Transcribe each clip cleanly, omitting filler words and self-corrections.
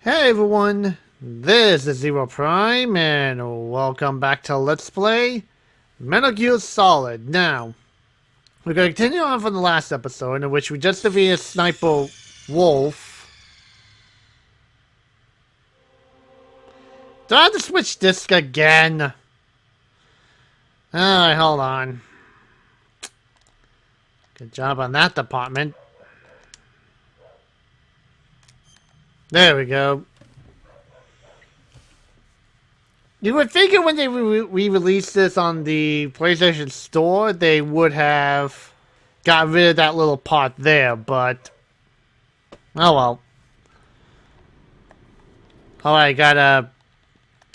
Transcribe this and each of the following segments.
Hey everyone, this is ZeroPrime, and welcome back to Let's Play Metal Gear Solid. Now, we're going to continue on from the last episode in which we just defeated Sniper Wolf. Do I have to switch disc again? Alright, hold on. Good job on that department. There we go. You would figure when they re-released this on the PlayStation Store, they would have got rid of that little part there, but oh well. Oh, I gotta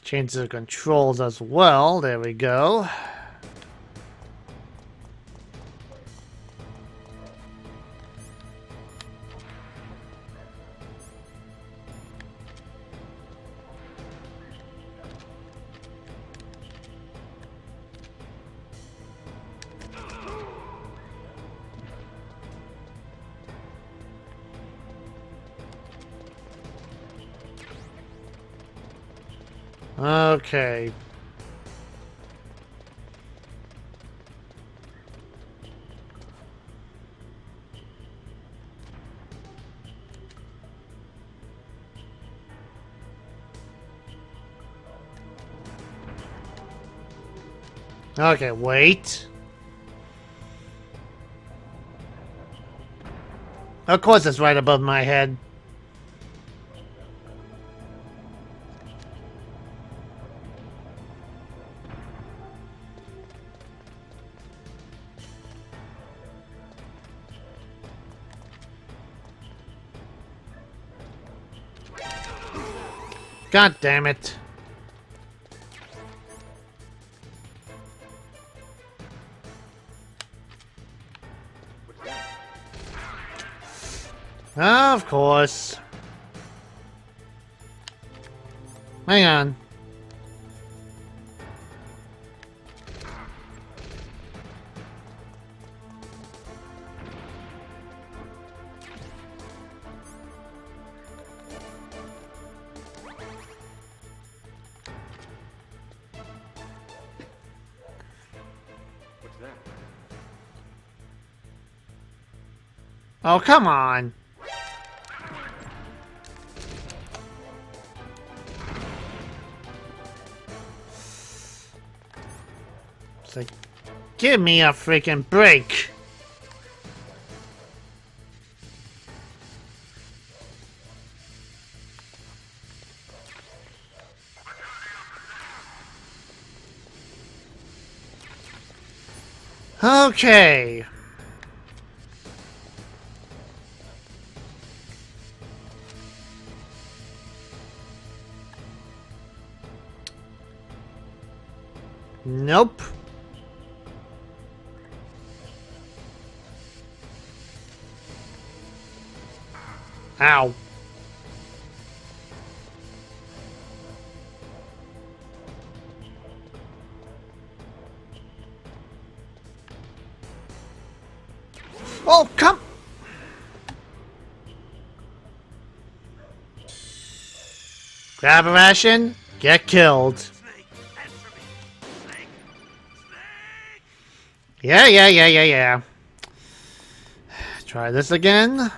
change the controls as well. There we go. Okay. Okay, wait. Of course it's right above my head. God damn it. Of course. Hang on. What's that? Oh, come on. It's like, give me a freaking break. Okay. Nope. Ow. Oh, come. Grab a ration, get killed. Snake, answer me. Snake, snake. Yeah. Try this again.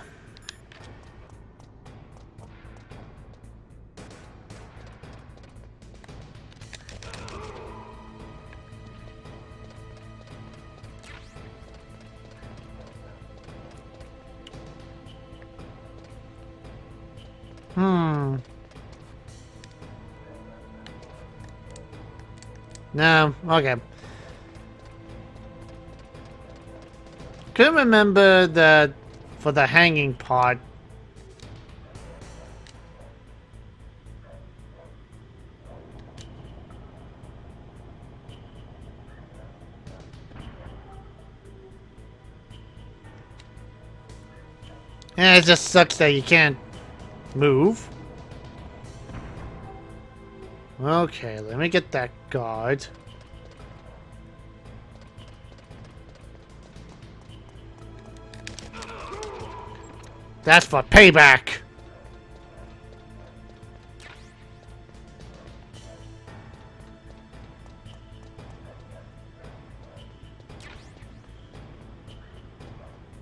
No, okay. Couldn't remember that for the hanging part. And it just sucks that you can't move. Okay, let me get that guard. That's for payback.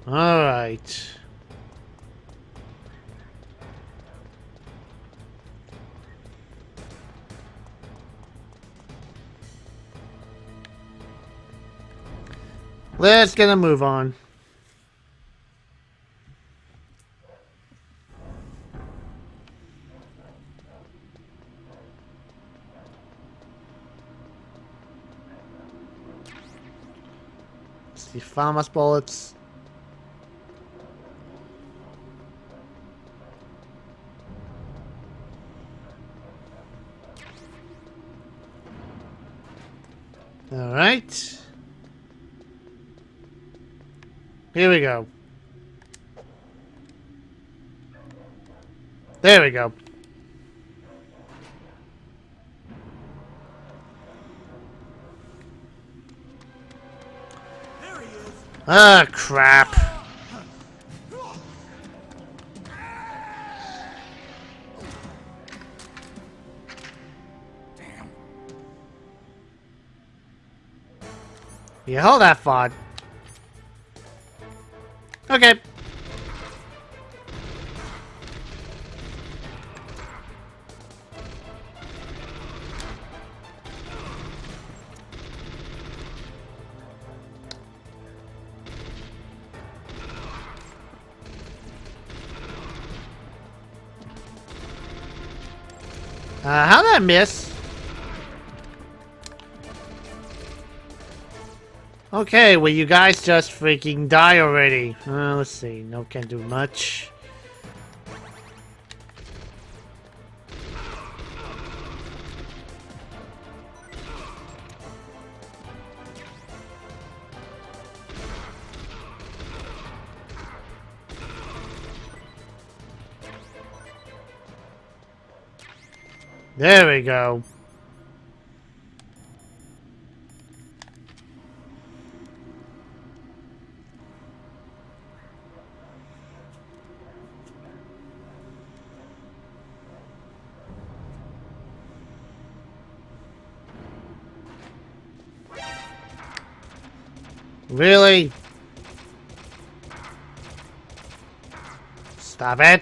Alright. Let's get a move on. See farmers bullets. Alright. Here we go. There we go. There he is. Ah, crap. Damn. You hold that thought. Okay. How'd that miss? Okay, well you guys just freaking die already. Let's see, no can't do much. There we go. Really? Stop it.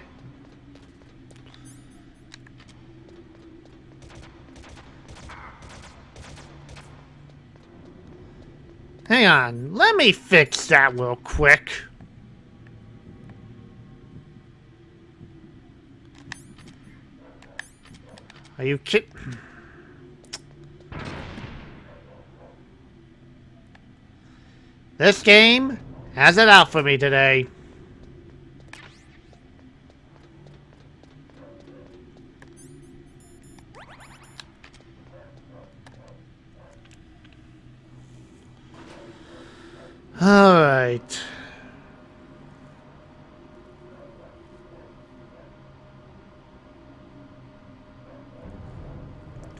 Hang on, let me fix that real quick. Are you kidding? This game has it out for me today. Alright.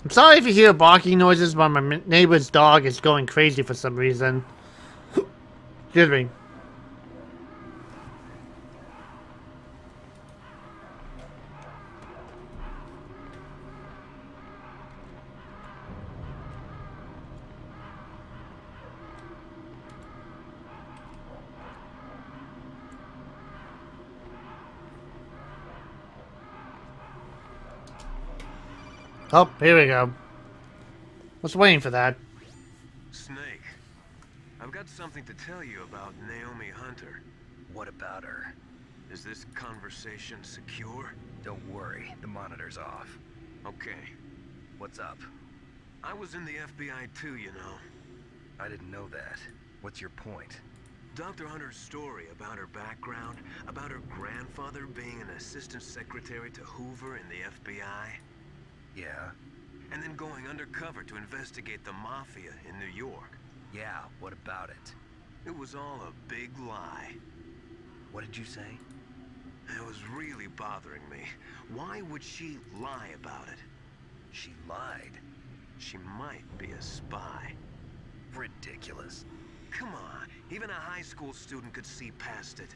I'm sorry if you hear barking noises, but my neighbor's dog is going crazy for some reason. Excuse me. Oh, here we go. Was waiting for that. Snake, I've got something to tell you about Naomi Hunter. What about her? Is this conversation secure? Don't worry, the monitor's off. Okay. What's up? I was in the FBI too, you know. I didn't know that. What's your point? Dr. Hunter's story about her background, about her grandfather being an assistant secretary to Hoover in the FBI, Yeah? and then going undercover to investigate the mafia in New York. Yeah, what about it? It was all a big lie. What did you say? It was really bothering me. Why would she lie about it? She lied. She might be a spy. Ridiculous. Come on, even a high school student could see past it.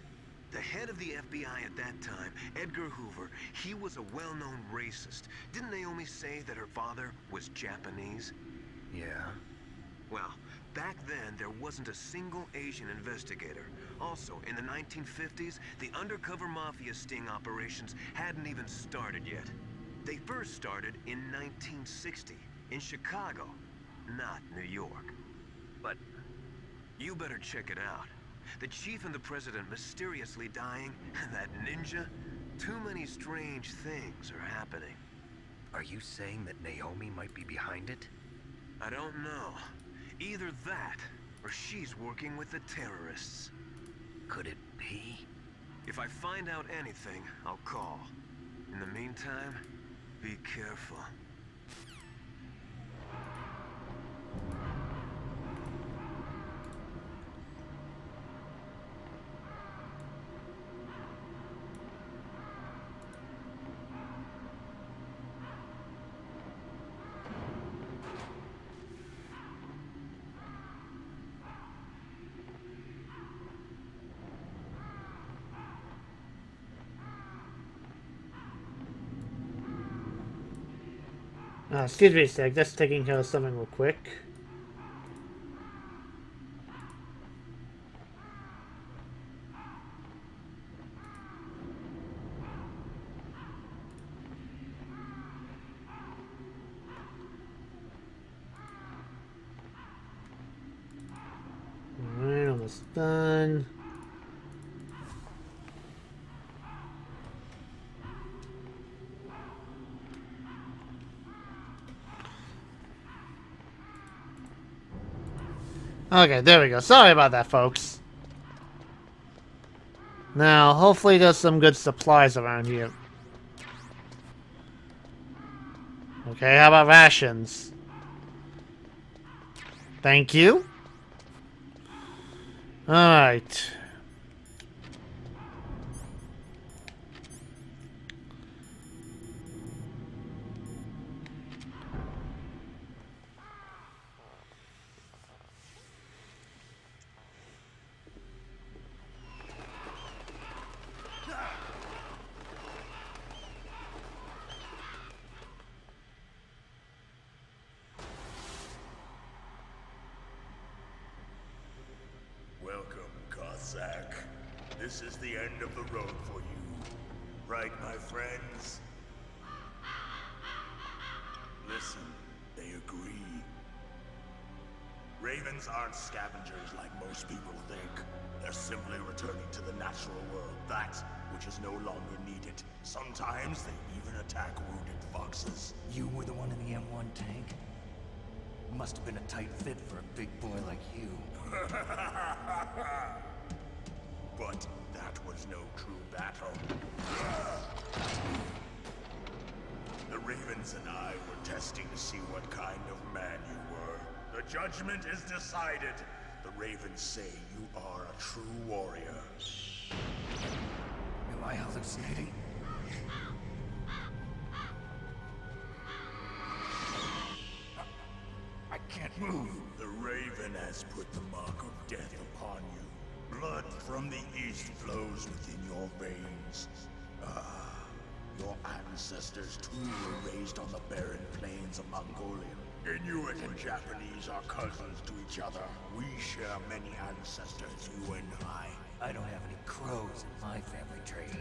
The head of the FBI at that time, Edgar Hoover, he was a well-known racist. Didn't Naomi say that her father was Japanese? Yeah? Well, Back then, there wasn't a single Asian investigator. Also, in the 1950s, the undercover mafia sting operations hadn't even started yet. They first started in 1960, in Chicago, not New York. But You better check it out. The chief and the president mysteriously dying, and that ninja? Too many strange things are happening. are you saying that Naomi might be behind it? I don't know. Either that, or she's working with the terrorists. Could it be? If I find out anything, I'll call. In the meantime, be careful. Excuse me a sec, just taking care of something real quick. Alright, almost done. Okay, there we go. Sorry about that, folks. Now, hopefully there's some good supplies around here. Okay, how about rations? Thank you. Alright. Welcome, Cossack. This is the end of the road for you. Right, my friends? Listen, they agree. Ravens aren't scavengers like most people think. They're simply returning to the natural world, that which is no longer needed. Sometimes they even attack wounded foxes. You were the one in the M1 tank? Must have been a tight fit for a big boy like you. But that was no true battle. The Ravens and I were testing to see what kind of man you were. The judgment is decided. The Ravens say you are a true warrior. Am I hallucinating? I can't move. The Raven has put the mark of death upon you. Blood from the east flows within your veins. Ah, your ancestors too were raised on the barren plains of Mongolia. Inuit and Japanese are cousins to each other. We share many ancestors, you and I. I don't have any crows in my family tree.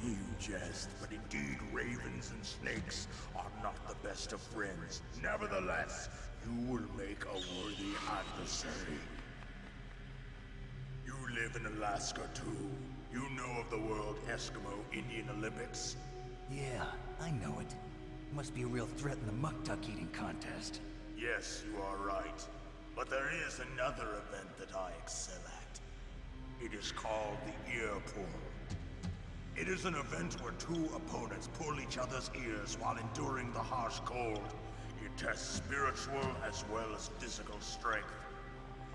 You jest, but indeed ravens and snakes are not the best of friends. Nevertheless, you will make a worthy adversary. You live in Alaska too. You know of the World Eskimo Indian Olympics? Yeah, I know it. Must be a real threat in the muck-duck eating contest. Yes, you are right. But there is another event that I excel at. It is called the ear pull. It is an event where two opponents pull each other's ears while enduring the harsh cold. It tests spiritual as well as physical strength.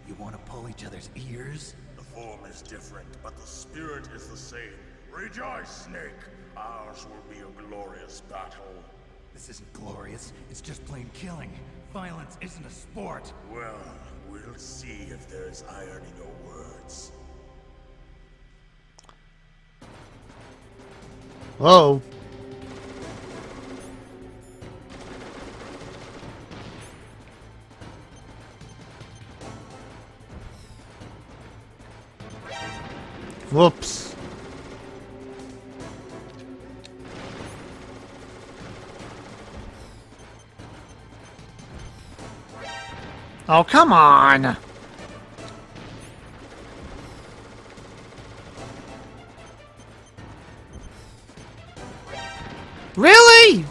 You want to pull each other's ears? The form is different, but the spirit is the same. Rejoice, Snake! Ours will be a glorious battle. This isn't glorious. It's just plain killing. Violence isn't a sport. Well, we'll see if there's iron in your words. Whoa. Whoops. Oh, come on! Really?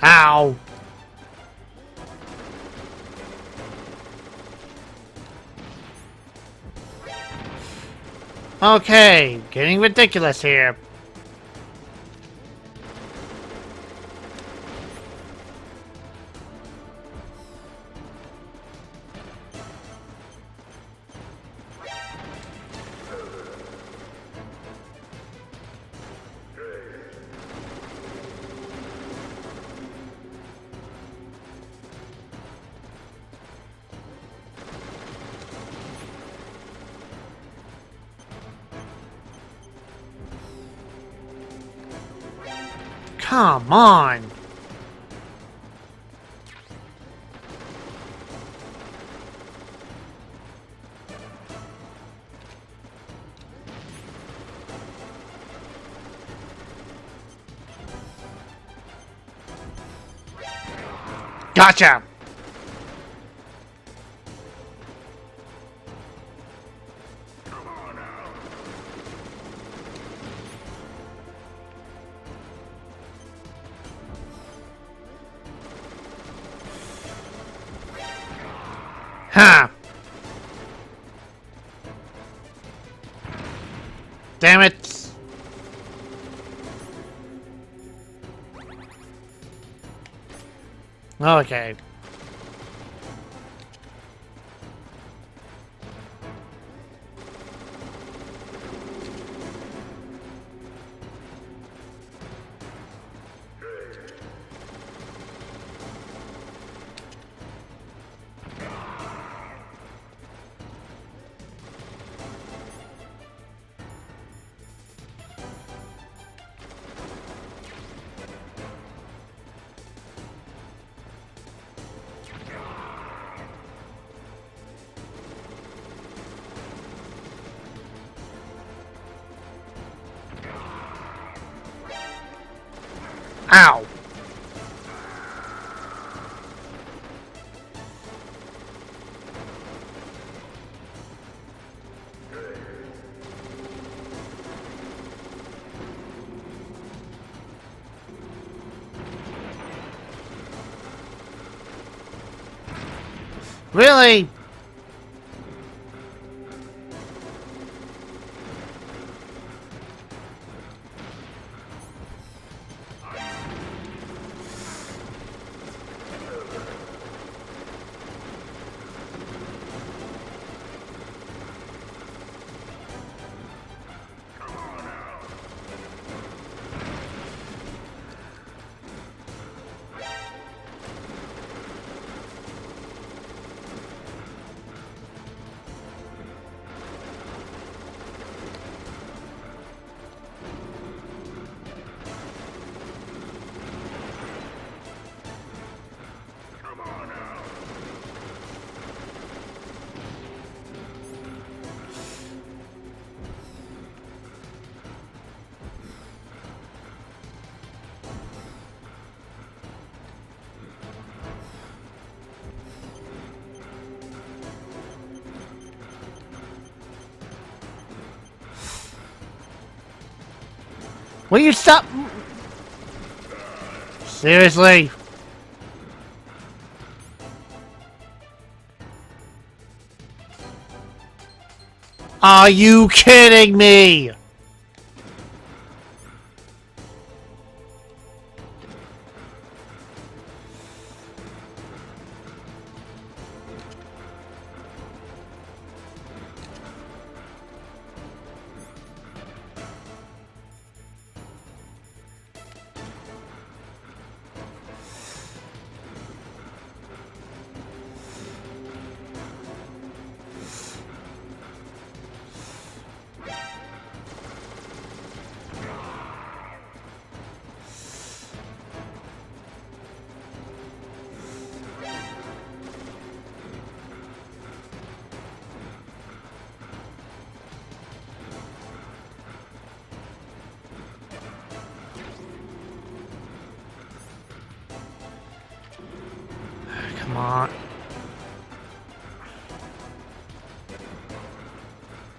Ow. Okay, getting ridiculous here. Come on. Gotcha. Huh. Damn it. Okay. Ow. Really? Will you stop? Seriously? Are you kidding me? Come on.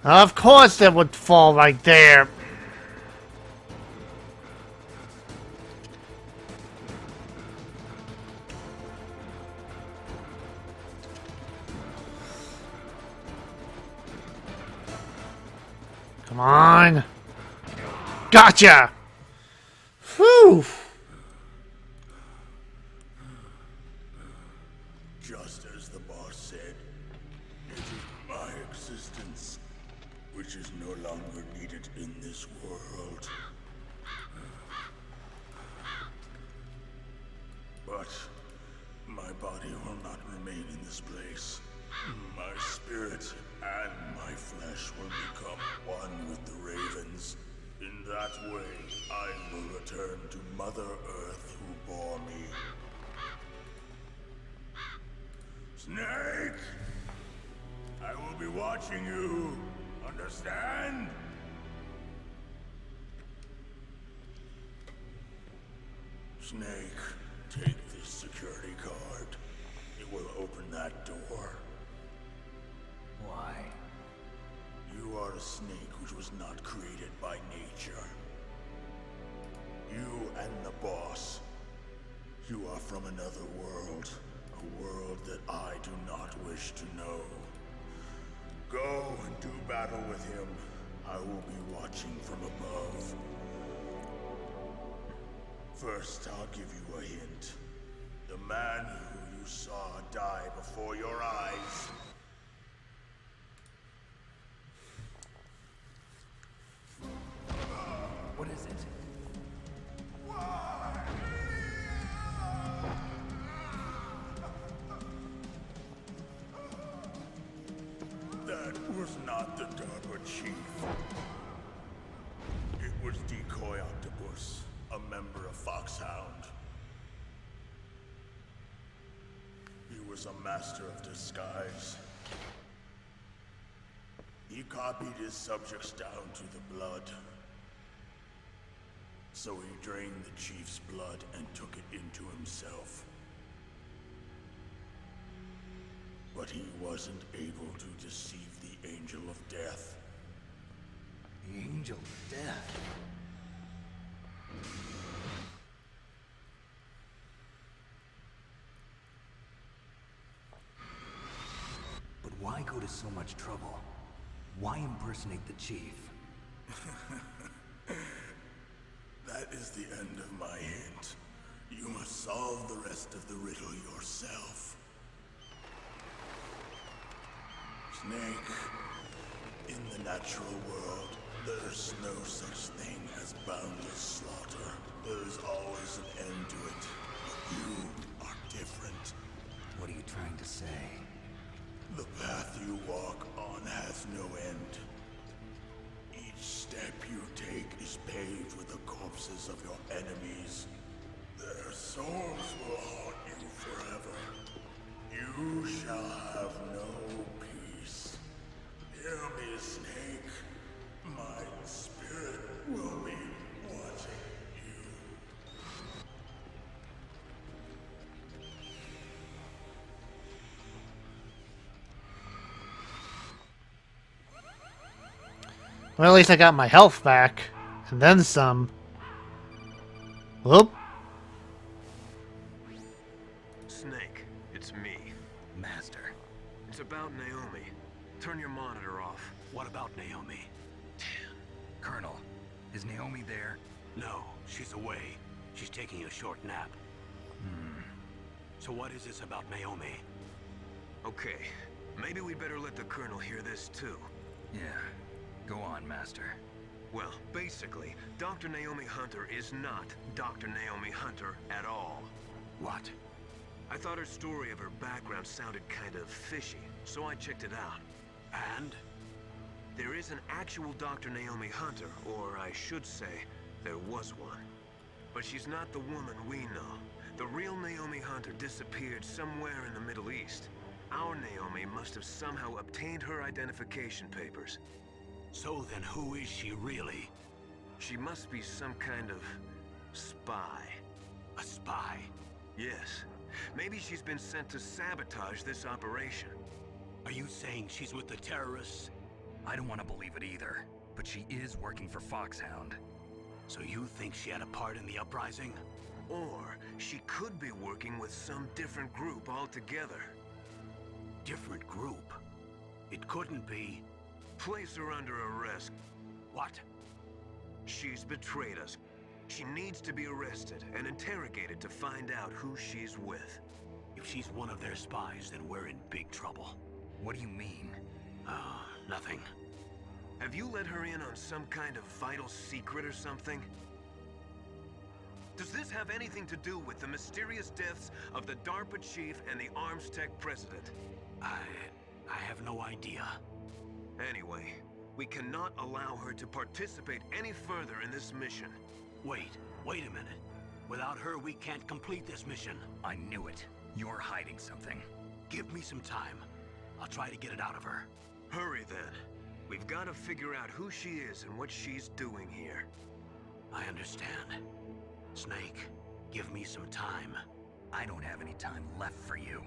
Of course it would fall right there. Come on. Gotcha! Whew! Just as the boss said, it is my existence which is no longer needed in this world. But my body will not remain in this place. My spirit and my flesh will become one with the ravens. In that way, I will return to Mother Earth who bore me. Snake! I will be watching you. Understand? Snake, take this security card. It will open that door. Why? You are a snake which was not created by nature. You and the boss. You are from another world. A world that I do not wish to know. Go and do battle with him. I will be watching from above. First, I'll give you a hint. The man who you saw die before your eyes. What is it? That was not the Darba Chief. It was Decoy Octopus, a member of Foxhound. He was a master of disguise. He copied his subjects down to the blood. So he drained the Chief's blood and took it into himself. But he wasn't able to deceive the Angel of Death. The Angel of Death. But why go to so much trouble? Why impersonate the Chief? That is the end of my hint. You must solve the rest of the riddle yourself. Snake, in the natural world, there's no such thing as boundless slaughter. There's always an end to it. But you are different. What are you trying to say? The path you walk on has no end. Each step you take is paved with the corpses of your enemies. Their souls will haunt you forever. You shall have no peace. Hear me, Snake. My spirit will be watching you. Well, at least I got my health back. And then some. Whoop. Snake, it's me. Master. It's about Naomi. Turn your monitor off. What about Naomi? Colonel, is Naomi there? No, she's away. She's taking a short nap. So what is this about Naomi? Okay, maybe we better let the Colonel hear this too. Yeah. Go on, Master. Well, basically, Dr. Naomi Hunter is not Dr. Naomi Hunter at all. What? I thought her story of her background sounded kind of fishy, so I checked it out. And? There is an actual Dr. Naomi Hunter, or I should say, there was one. But she's not the woman we know. The real Naomi Hunter disappeared somewhere in the Middle East. Our Naomi must have somehow obtained her identification papers. So then who is she really? She must be some kind of spy. A spy? Yes. Maybe she's been sent to sabotage this operation. Are you saying she's with the terrorists? I don't want to believe it either, but she is working for Foxhound. So you think she had a part in the uprising? Or she could be working with some different group altogether. Different group? It couldn't be... Place her under arrest. What? She's betrayed us. She needs to be arrested and interrogated to find out who she's with. If she's one of their spies, then we're in big trouble. What do you mean? Nothing. Have you let her in on some kind of vital secret or something? Does this have anything to do with the mysterious deaths of the DARPA chief and the Arms Tech president? I have no idea. Anyway, we cannot allow her to participate any further in this mission. Wait a minute. Without her, we can't complete this mission. I knew it. You're hiding something. Give me some time. I'll try to get it out of her. Hurry then. We've got to figure out who she is and what she's doing here. I understand. Snake, give me some time. I don't have any time left for you.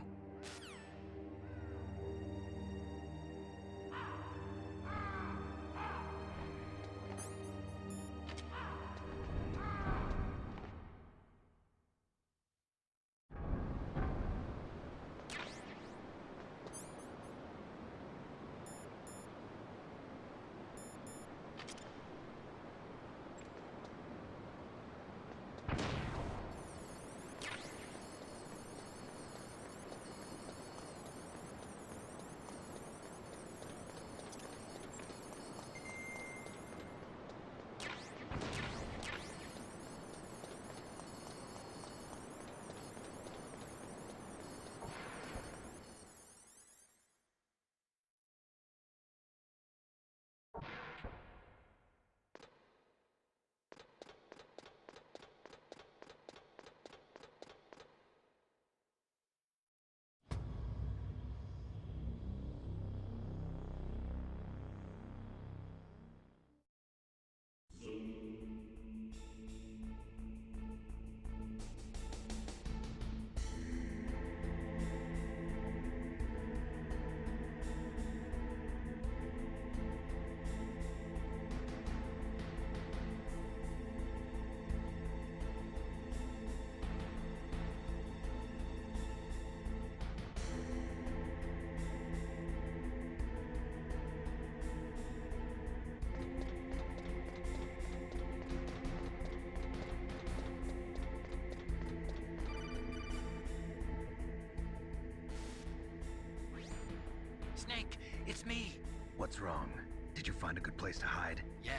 Snake, it's me. What's wrong? Did you find a good place to hide? Yeah,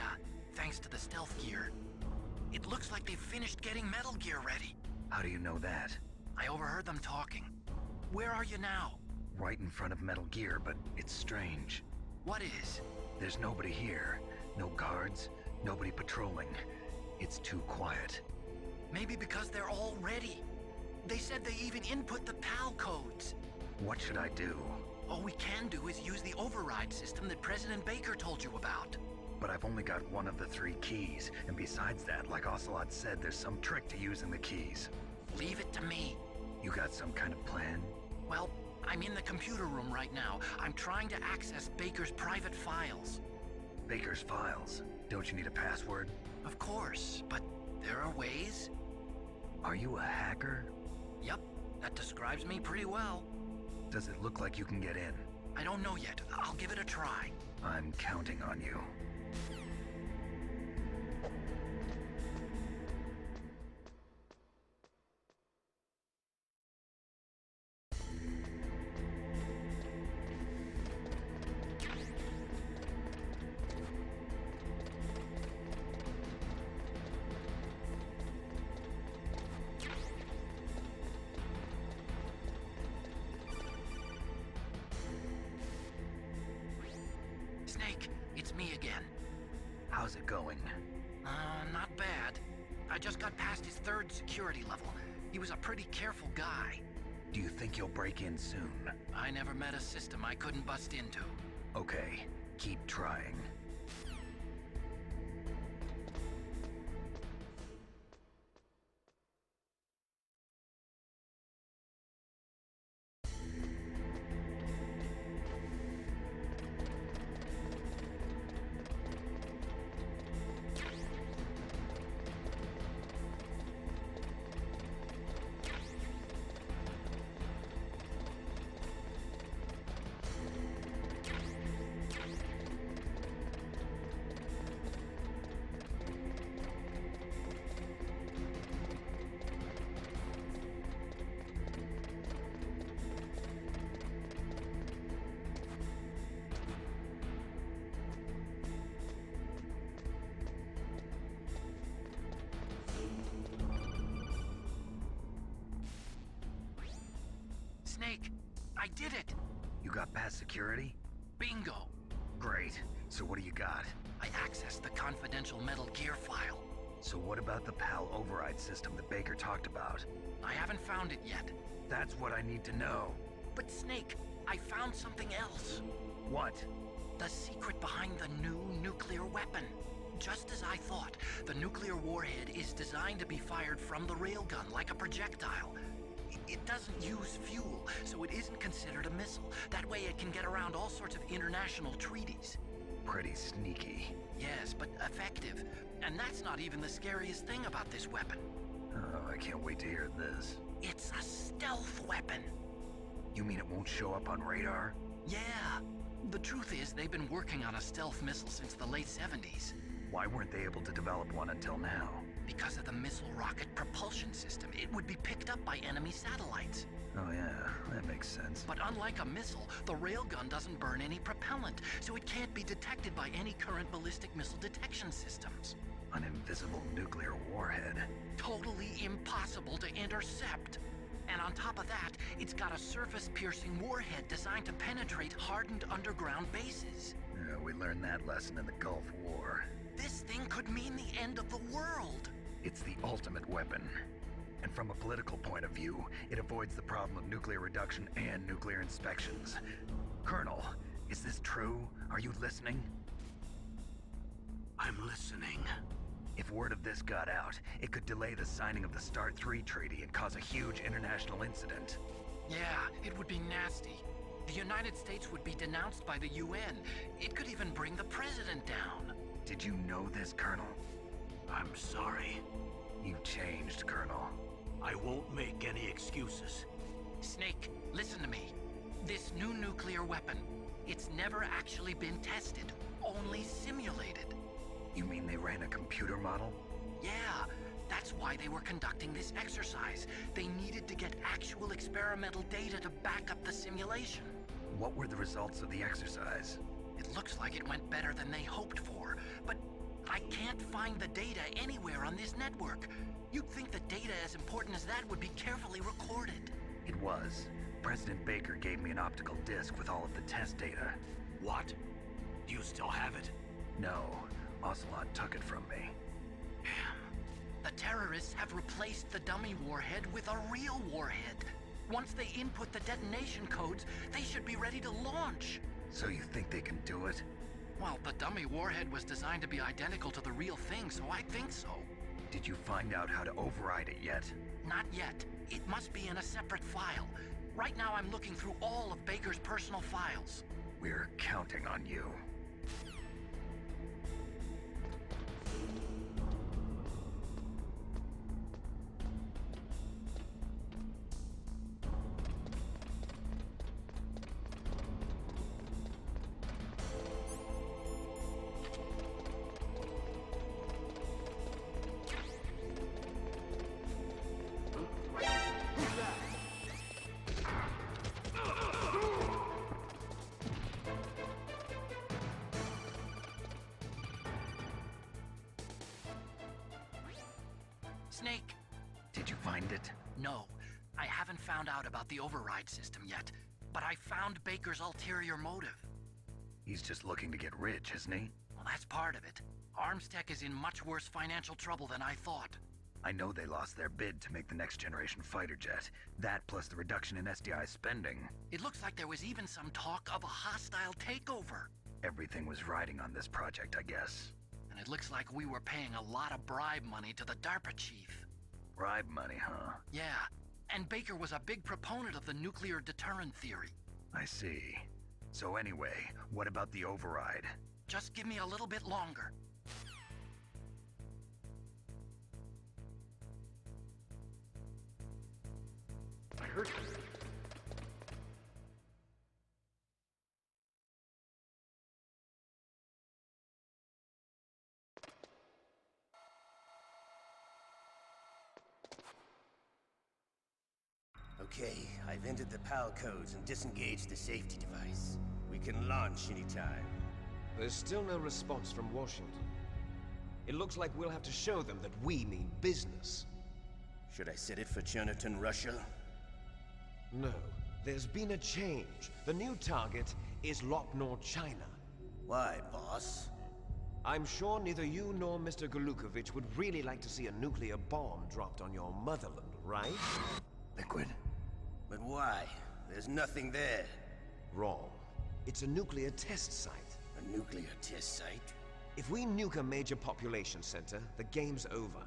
thanks to the stealth gear. It looks like they've finished getting Metal Gear ready. How do you know that? I overheard them talking. Where are you now? Right in front of Metal Gear, but it's strange. What is? There's nobody here. No guards, nobody patrolling. It's too quiet. Maybe because they're all ready. They said they even input the PAL codes. What should I do? All we can do is use the override system that President Baker told you about. But I've only got one of the 3 keys, and besides that, like Ocelot said, there's some trick to using the keys. Leave it to me. You got some kind of plan? Well, I'm in the computer room right now. I'm trying to access Baker's private files. Baker's files? Don't you need a password? Of course, but there are ways. Are you a hacker? Yup, That describes me pretty well. Does it look like you can get in? I don't know yet. I'll give it a try. I'm counting on you. Snake, it's me again. How's it going? Not bad. I just got past his 3rd security level. He was a pretty careful guy. Do you think you'll break in soon? I never met a system I couldn't bust into. Okay, keep trying. Snake, I did it! You got past security? Bingo! Great. So what do you got? I accessed the confidential Metal Gear file. So what about the PAL override system that Baker talked about? I haven't found it yet. That's what I need to know. But Snake, I found something else. What? The secret behind the new nuclear weapon. Just as I thought, the nuclear warhead is designed to be fired from the railgun like a projectile. It doesn't use fuel, so it isn't considered a missile. That way it can get around all sorts of international treaties. Pretty sneaky. Yes, but effective. And that's not even the scariest thing about this weapon. Oh, I can't wait to hear this. It's a stealth weapon. You mean it won't show up on radar? Yeah. The truth is, they've been working on a stealth missile since the late 70s. Why weren't they able to develop one until now? Because of the missile rocket propulsion system, it would be picked up by enemy satellites. Oh yeah, that makes sense. But unlike a missile, the railgun doesn't burn any propellant, so it can't be detected by any current ballistic missile detection systems. An invisible nuclear warhead. Totally impossible to intercept. And on top of that, it's got a surface-piercing warhead designed to penetrate hardened underground bases. Yeah, we learned that lesson in the Gulf War. This thing could mean the end of the world. It's the ultimate weapon. And from a political point of view, it avoids the problem of nuclear reduction and nuclear inspections. Colonel, is this true? Are you listening? I'm listening. If word of this got out, it could delay the signing of the START 3 treaty and cause a huge international incident. Yeah, it would be nasty. The United States would be denounced by the UN. It could even bring the president down. Did you know this, Colonel? I'm sorry. You changed, Colonel. I won't make any excuses. Snake, listen to me. This new nuclear weapon, it's never actually been tested, only simulated. You mean they ran a computer model? Yeah, that's why they were conducting this exercise. They needed to get actual experimental data to back up the simulation. What were the results of the exercise? It looks like it went better than they hoped for, but I can't find the data anywhere on this network. You'd think that data as important as that would be carefully recorded. It was. President Baker gave me an optical disc with all of the test data. What? Do you still have it? No, Ocelot took it from me. Damn. The terrorists have replaced the dummy warhead with a real warhead. Once they input the detonation codes, they should be ready to launch. So you think they can do it? Well, the dummy warhead was designed to be identical to the real thing, so I think so. Did you find out how to override it yet? Not yet. It must be in a separate file. Right now I'm looking through all of Baker's personal files. We're counting on you. find it? No, I haven't found out about the override system yet, but I found Baker's ulterior motive. He's just looking to get rich, isn't he? Well, that's part of it. Armstech is in much worse financial trouble than I thought. I know they lost their bid to make the next generation fighter jet. That plus the reduction in SDI spending. It looks like there was even some talk of a hostile takeover. Everything was riding on this project, I guess. And it looks like we were paying a lot of bribe money to the DARPA chief. Bribe money, huh? Yeah, and Baker was a big proponent of the nuclear deterrent theory. I see. So anyway, what about the override? Just give me a little bit longer. I heard you. Okay, I've entered the PAL codes and disengaged the safety device. We can launch anytime. There's still no response from Washington. It looks like we'll have to show them that we mean business. Should I set it for Cherniton, Russia? No, there's been a change. The new target is Lopnor, China. Why, boss? I'm sure neither you nor Mr. Golukovich would really like to see a nuclear bomb dropped on your motherland, right? Liquid. But why? There's nothing there. Wrong. It's a nuclear test site. A nuclear test site? If we nuke a major population center, the game's over.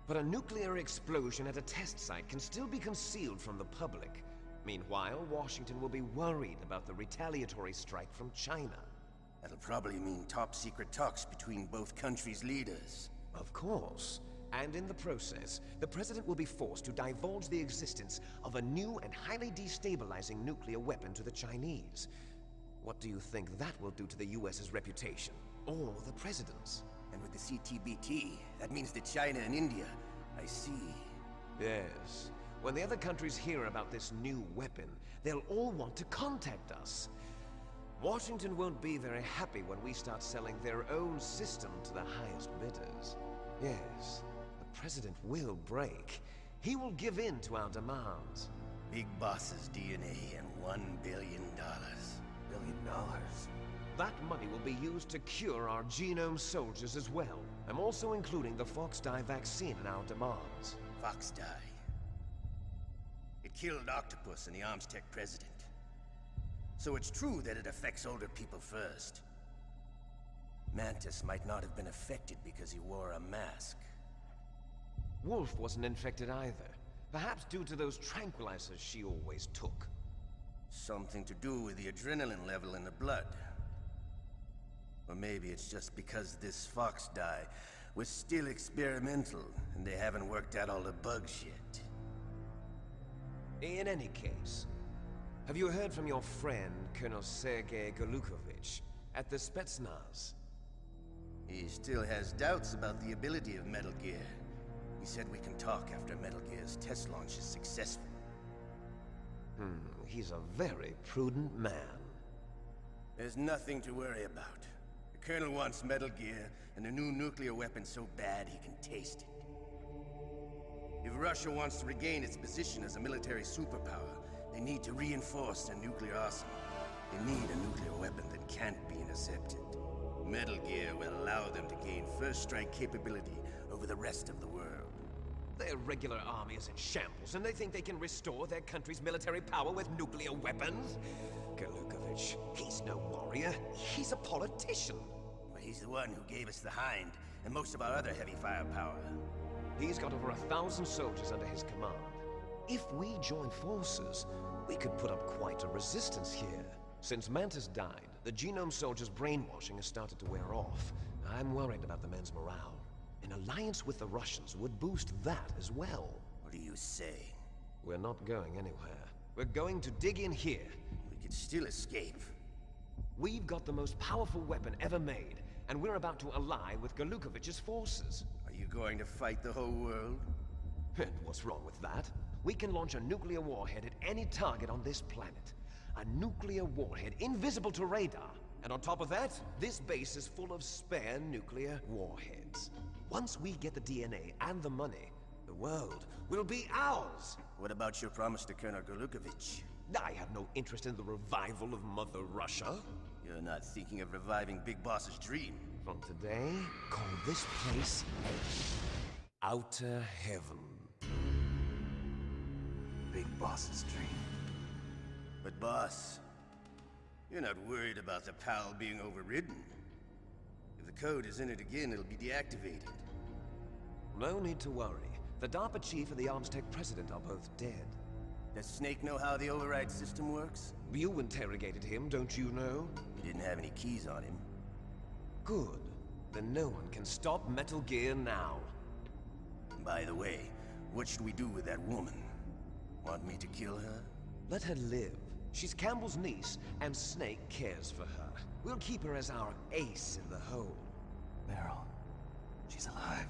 But a nuclear explosion at a test site can still be concealed from the public. Meanwhile, Washington will be worried about the retaliatory strike from China. That'll probably mean top-secret talks between both countries' leaders. Of course. And in the process, the President will be forced to divulge the existence of a new and highly destabilizing nuclear weapon to the Chinese. What do you think that will do to the US's reputation? Or the President's? And with the CTBT, that means that China and India... I see. Yes. When the other countries hear about this new weapon, they'll all want to contact us. Washington won't be very happy when we start selling their own system to the highest bidders. Yes, the President will break. He will give in to our demands. Big Boss's DNA and $1 billion. $1 billion? That money will be used to cure our genome soldiers as well. I'm also including the Fox-Die vaccine in our demands. Fox-Die. It killed Octopus and the Armstech president. So it's true that it affects older people first. Mantis might not have been affected because he wore a mask. Wolf wasn't infected either. Perhaps due to those tranquilizers she always took. Something to do with the adrenaline level in the blood. Or maybe it's just because this Fox-Die was still experimental and they haven't worked out all the bugs yet. In any case, have you heard from your friend, Colonel Sergei Golukovich, at the Spetsnaz? He still has doubts about the ability of Metal Gear. He said we can talk after Metal Gear's test launch is successful. He's a very prudent man. There's nothing to worry about. The Colonel wants Metal Gear and a new nuclear weapon so bad he can taste it. If Russia wants to regain its position as a military superpower, they need to reinforce their nuclear arsenal. They need a nuclear weapon that can't be intercepted. Metal Gear will allow them to gain first strike capability over the rest of the world. Their regular army is in shambles, and they think they can restore their country's military power with nuclear weapons? Golukovich, he's no warrior. He's a politician. But he's the one who gave us the Hind and most of our other heavy firepower. He's got over 1,000 soldiers under his command. If we join forces, we could put up quite a resistance here. Since Mantis died, the genome soldiers' brainwashing has started to wear off. I'm worried about the men's morale. An alliance with the Russians would boost that as well. What are you saying? We're not going anywhere. We're going to dig in here. We could still escape. We've got the most powerful weapon ever made, and we're about to ally with Golukovich's forces. Are you going to fight the whole world? And what's wrong with that? We can launch a nuclear warhead at any target on this planet. A nuclear warhead invisible to radar. And on top of that, this base is full of spare nuclear warheads. Once we get the DNA and the money, the world will be ours. What about your promise to Colonel Golukovich? I have no interest in the revival of Mother Russia. You're not thinking of reviving Big Boss's dream. From today, call this place Outer Heaven. Big Boss's dream. But boss, you're not worried about the PAL being overridden. If the code is in it again, it'll be deactivated. No need to worry. The DARPA chief and the Armstech president are both dead. Does Snake know how the override system works? You interrogated him, don't you know? He didn't have any keys on him. Good. Then no one can stop Metal Gear now. By the way, what should we do with that woman? Want me to kill her? Let her live. She's Campbell's niece, and Snake cares for her. We'll keep her as our ace in the hole. Meryl. She's alive.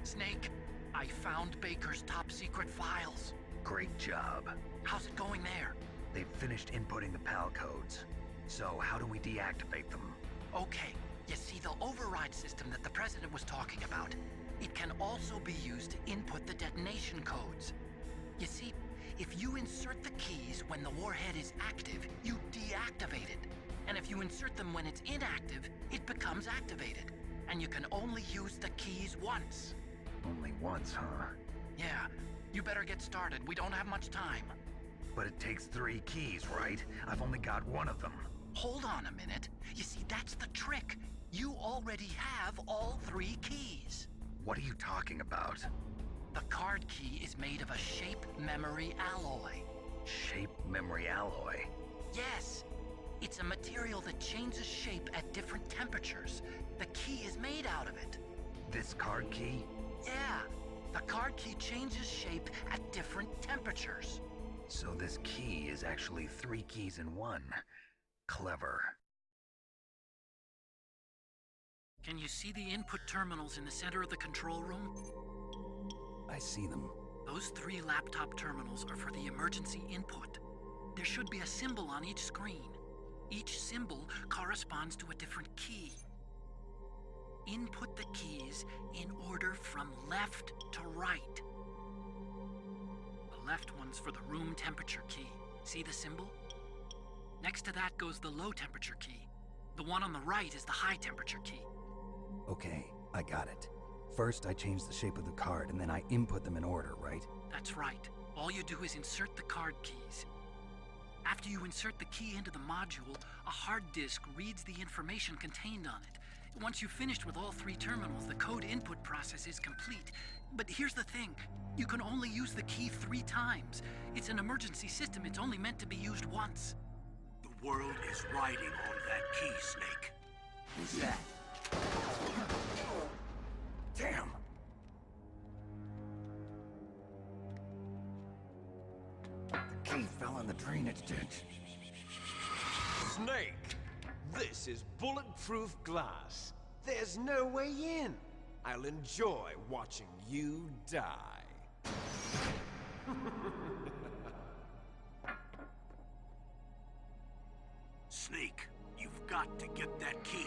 Snake, I found Baker's top secret files. Great job. How's it going there? They've finished inputting the PAL codes. So how do we deactivate them? Okay, you see the override system that the President was talking about. It can also be used to input the detonation codes. You see, if you insert the keys when the warhead is active, you deactivate it. And if you insert them when it's inactive, it becomes activated. And you can only use the keys once. Only once, huh? Yeah, you better get started. We don't have much time. But it takes 3 keys, right? I've only got one of them. Hold on a minute. You see, that's the trick. You already have all 3 keys. What are you talking about? The card key is made of a shape memory alloy. Shape memory alloy? Yes. It's a material that changes shape at different temperatures. The key is made out of it. This card key? Yeah. The card key changes shape at different temperatures. So this key is actually 3 keys in one. Clever. Can you see the input terminals in the center of the control room? I see them. Those 3 laptop terminals are for the emergency input. There should be a symbol on each screen. Each symbol corresponds to a different key. Input the keys in order from left to right. The left one's for the room temperature key. See the symbol? Next to that goes the low temperature key. The one on the right is the high temperature key. Okay, I got it. First, I change the shape of the card, and then I input them in order, right? That's right. All you do is insert the card keys. After you insert the key into the module, a hard disk reads the information contained on it. Once you've finished with all 3 terminals, the code input process is complete. But here's the thing. You can only use the key 3 times. It's an emergency system. It's only meant to be used once. The world is riding on that key, Snake. Who's that? Damn! The key fell in the drainage ditch. Snake! This is bulletproof glass. There's no way in. I'll enjoy watching you die. Snake, you've got to get that key.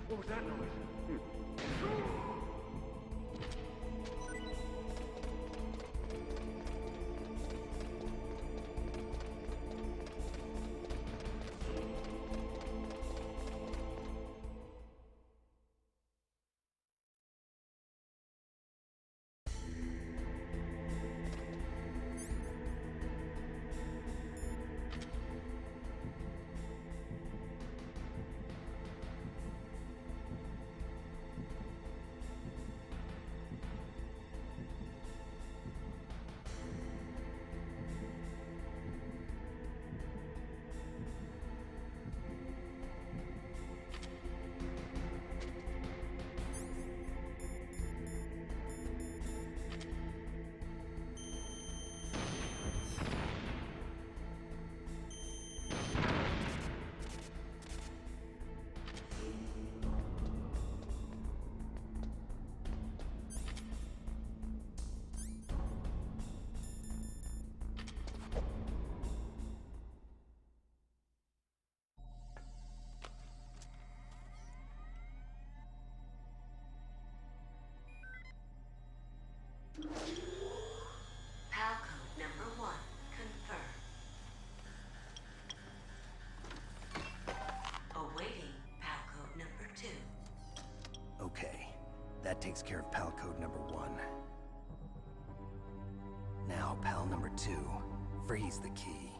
What was that noise? PAL code number 1, confirmed. Awaiting PAL code number 2. Okay, that takes care of PAL code number 1. Now, PAL number 2, freeze the key.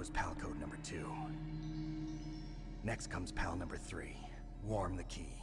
goes pal code number 2. Next comes pal number 3. Warm the key.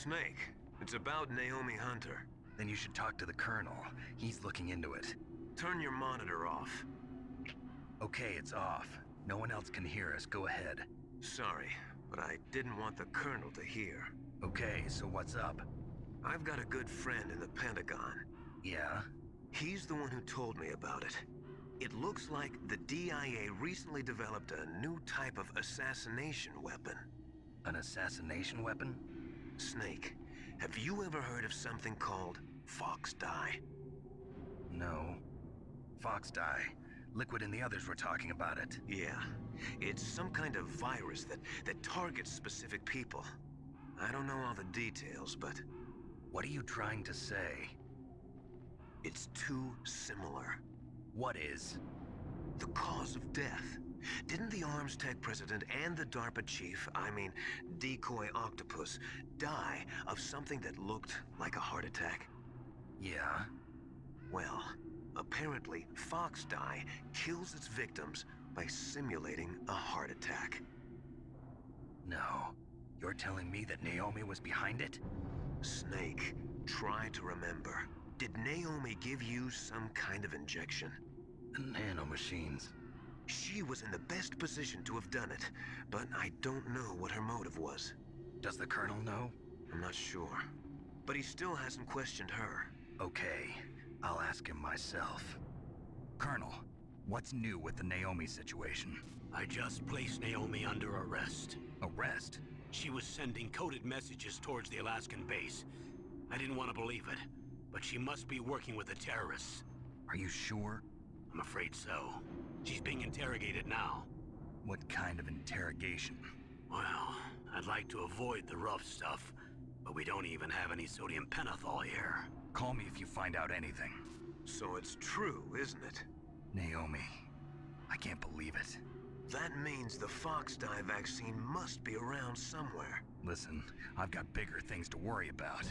Snake, it's about Naomi Hunter. Then you should talk to the Colonel. He's looking into it. Turn your monitor off. Okay, it's off. No one else can hear us. Go ahead. Sorry, but I didn't want the Colonel to hear. Okay, so what's up? I've got a good friend in the Pentagon. Yeah? He's the one who told me about it. It looks like the DIA recently developed a new type of assassination weapon. An assassination weapon? Snake, have you ever heard of something called Fox Dye? No. Fox dye. Liquid and the others were talking about it. Yeah. It's some kind of virus that targets specific people. I don't know all the details, but... What are you trying to say? It's too similar. What is? The cause of death. Didn't the Arms Tech president and the DARPA chief, I mean, Decoy Octopus, die of something that looked like a heart attack? Yeah? Well, apparently Fox Dye kills its victims by simulating a heart attack. No. You're telling me that Naomi was behind it? Snake, try to remember. Did Naomi give you some kind of injection? The nanomachines. She was in the best position to have done it, but I don't know what her motive was. Does the Colonel know? I'm not sure. But he still hasn't questioned her. Okay, I'll ask him myself. Colonel, what's new with the Naomi situation? I just placed Naomi under arrest. Arrest? She was sending coded messages towards the Alaskan base. I didn't want to believe it, but she must be working with the terrorists. Are you sure? I'm afraid so. She's being interrogated now. What kind of interrogation? Well, I'd like to avoid the rough stuff, but we don't even have any sodium pentothal here. Call me if you find out anything. So it's true, isn't it? Naomi, I can't believe it. That means the Fox dye vaccine must be around somewhere. Listen, I've got bigger things to worry about.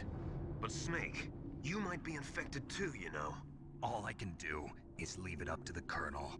But Snake, you might be infected too, you know. All I can do is leave it up to the Colonel.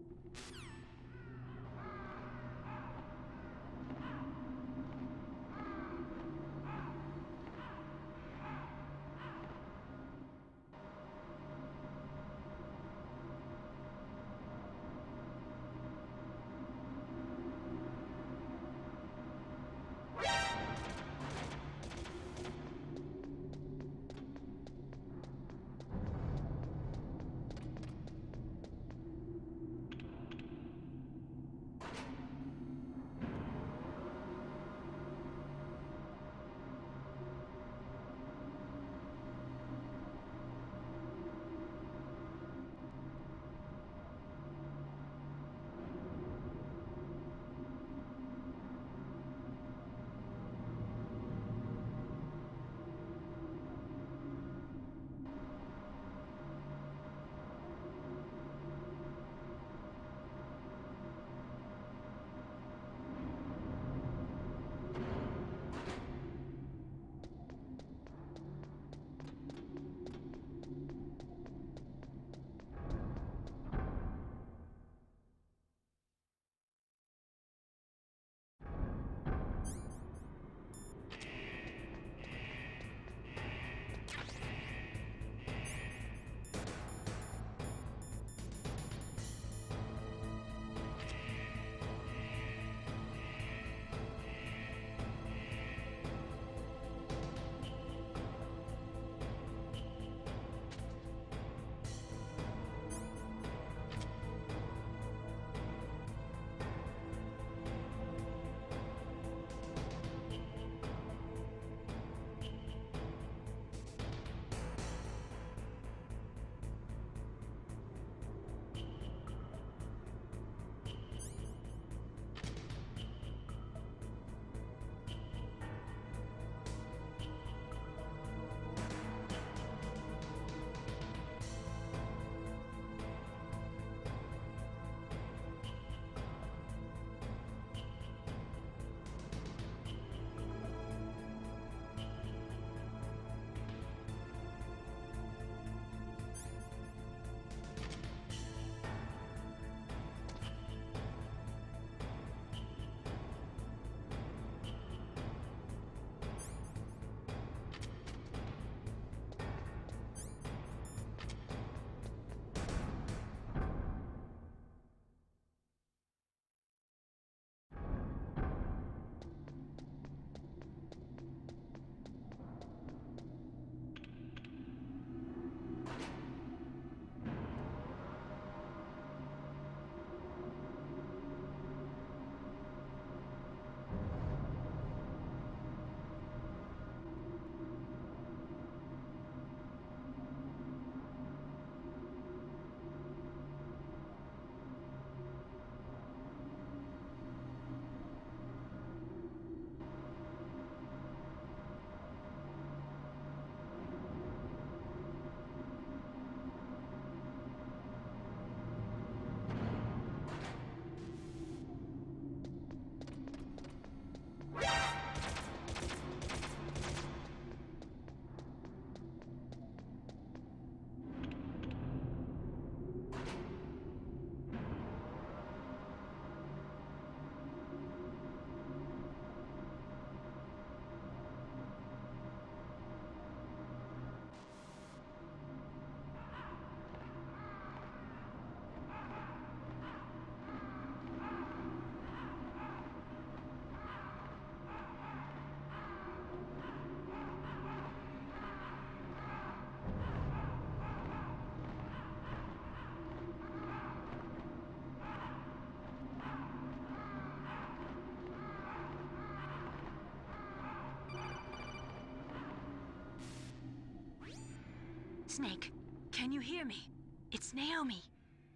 Snake, can you hear me? It's Naomi.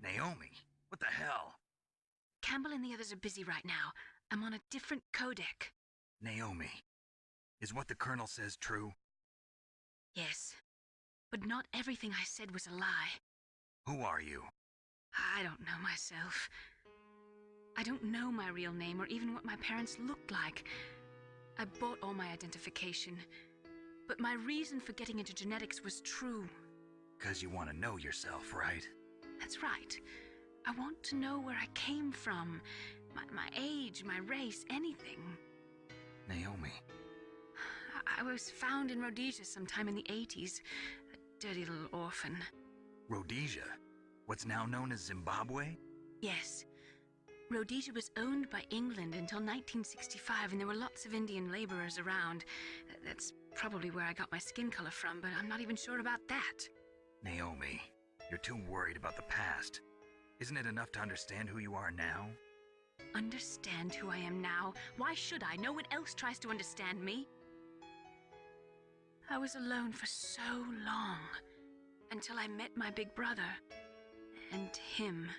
Naomi? What the hell? Campbell and the others are busy right now. I'm on a different codec. Naomi, is what the Colonel says true? Yes, but not everything I said was a lie. Who are you? I don't know myself. I don't know my real name or even what my parents looked like. I bought all my identification, but my reason for getting into genetics was true. 'Cause you want to know yourself, right? That's right. I want to know where I came from, my age, my race, anything. Naomi. I was found in Rhodesia sometime in the 80s, a dirty little orphan. Rhodesia? What's now known as Zimbabwe? Yes. Rhodesia was owned by England until 1965, and there were lots of Indian laborers around. That's probably where I got my skin color from, but I'm not even sure about that. Naomi, you're too worried about the past. Isn't it enough to understand who you are now? Understand who I am now? Why should I? No one else tries to understand me. I was alone for so long, until I met my big brother. And him.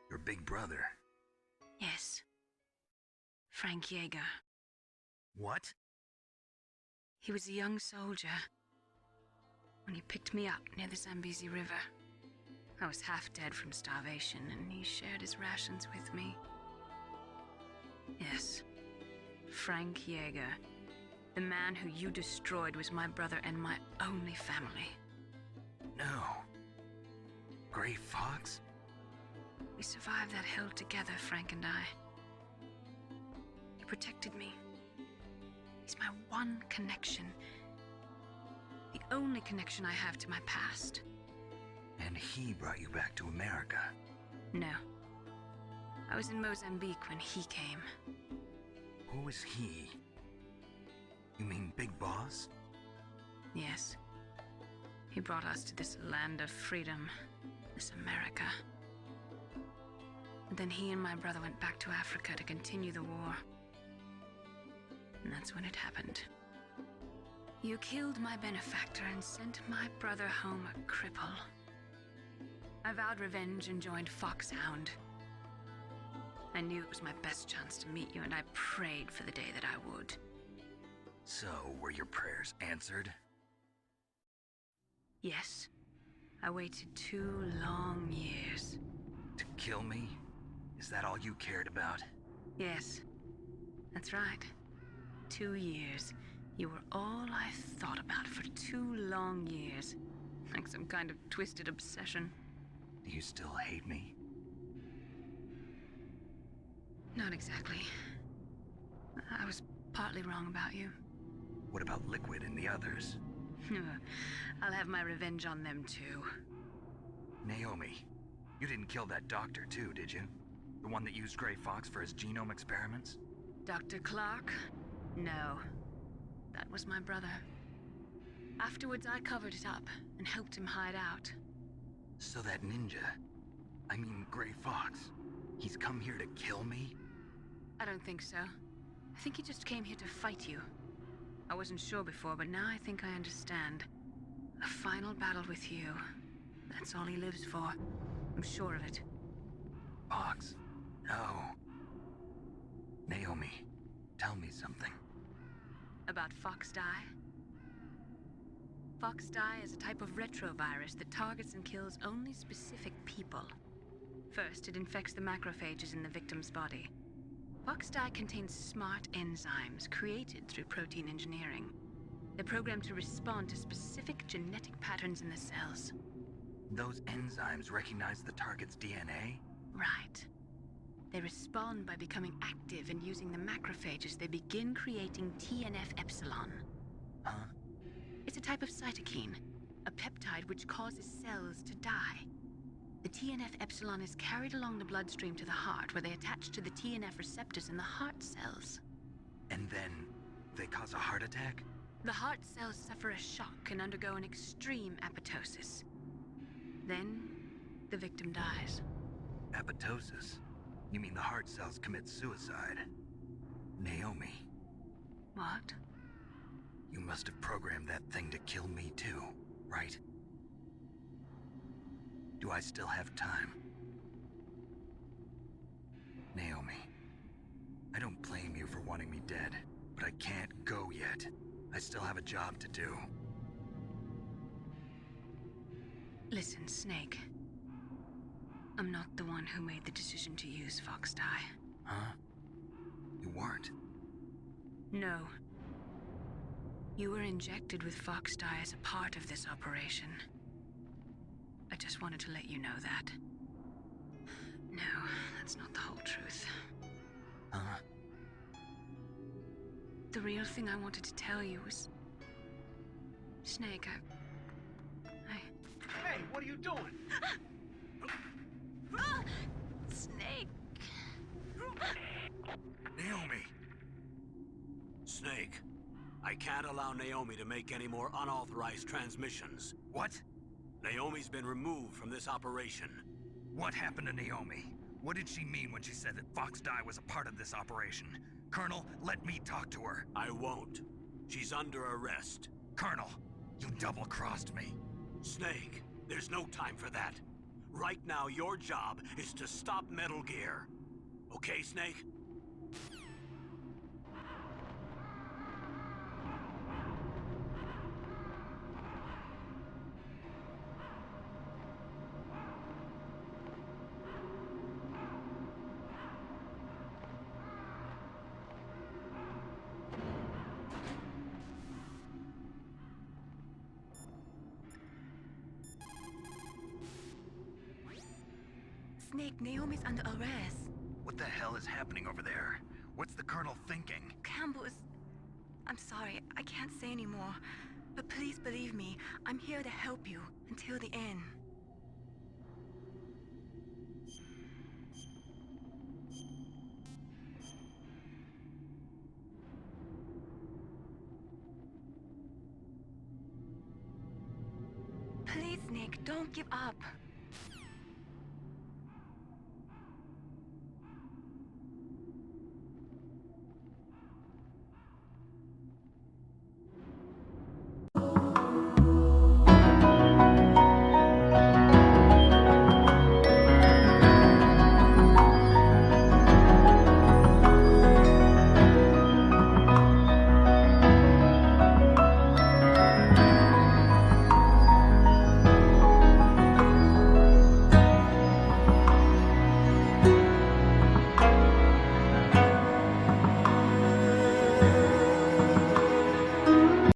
Your big brother? Yes. Frank Yeager. What? He was a young soldier when he picked me up near the Zambezi River. I was half dead from starvation, and he shared his rations with me. Yes, Frank Yeager. The man who you destroyed was my brother and my only family. No. Gray Fox? We survived that hell together, Frank and I. He protected me. He's my one connection. The only connection I have to my past. And he brought you back to America? No. I was in Mozambique when he came. Who is he? You mean Big Boss? Yes. He brought us to this land of freedom, this America. And then he and my brother went back to Africa to continue the war. And that's when it happened. You killed my benefactor and sent my brother home a cripple. I vowed revenge and joined Foxhound. I knew it was my best chance to meet you, and I prayed for the day that I would. So, were your prayers answered? Yes. I waited 2 long years. To kill me? Is that all you cared about? Yes. That's right. 2 years. You were all I thought about for 2 long years. Like some kind of twisted obsession. Do you still hate me? Not exactly. I was partly wrong about you. What about Liquid and the others? I'll have my revenge on them too. Naomi, you didn't kill that doctor too, did you? The one that used Gray Fox for his genome experiments? Dr. Clark? No. That was my brother. Afterwards, I covered it up and helped him hide out. So that ninja, I mean Gray Fox, he's come here to kill me? I don't think so. I think he just came here to fight you. I wasn't sure before, but now I think I understand. A final battle with you. That's all he lives for. I'm sure of it. Fox? No. Naomi, tell me something. About Fox Die? Fox Die is a type of retrovirus that targets and kills only specific people. First, it infects the macrophages in the victim's body. Fox Die contains smart enzymes created through protein engineering. They're programmed to respond to specific genetic patterns in the cells. Those enzymes recognize the target's DNA? Right. They respond by becoming active and using the macrophages. They begin creating TNF-epsilon. Huh? It's a type of cytokine, a peptide which causes cells to die. The TNF-epsilon is carried along the bloodstream to the heart, where they attach to the TNF receptors in the heart cells. And then they cause a heart attack? The heart cells suffer a shock and undergo an extreme apoptosis. Then, the victim dies. Apoptosis? You mean the heart cells commit suicide? Naomi. What? You must have programmed that thing to kill me too, right? Do I still have time? Naomi, I don't blame you for wanting me dead, but I can't go yet. I still have a job to do. Listen, Snake. I'm not the one who made the decision to use Fox Dye. Huh? You weren't? No. You were injected with Fox Dye as a part of this operation. I just wanted to let you know that. No, that's not the whole truth. Huh? The real thing I wanted to tell you was... Snake, Hey, what are you doing? Snake! Naomi! Snake, I can't allow Naomi to make any more unauthorized transmissions. What? Naomi's been removed from this operation. What happened to Naomi? What did she mean when she said that Fox Dye was a part of this operation? Colonel, let me talk to her. I won't. She's under arrest. Colonel, you double-crossed me. Snake, there's no time for that. Right now, your job is to stop Metal Gear. Okay, Snake? Snake, Naomi's under arrest. What the hell is happening over there? What's the Colonel thinking? Campbell is... I'm sorry, I can't say anymore. But please believe me, I'm here to help you until the end. Please, Nick, don't give up.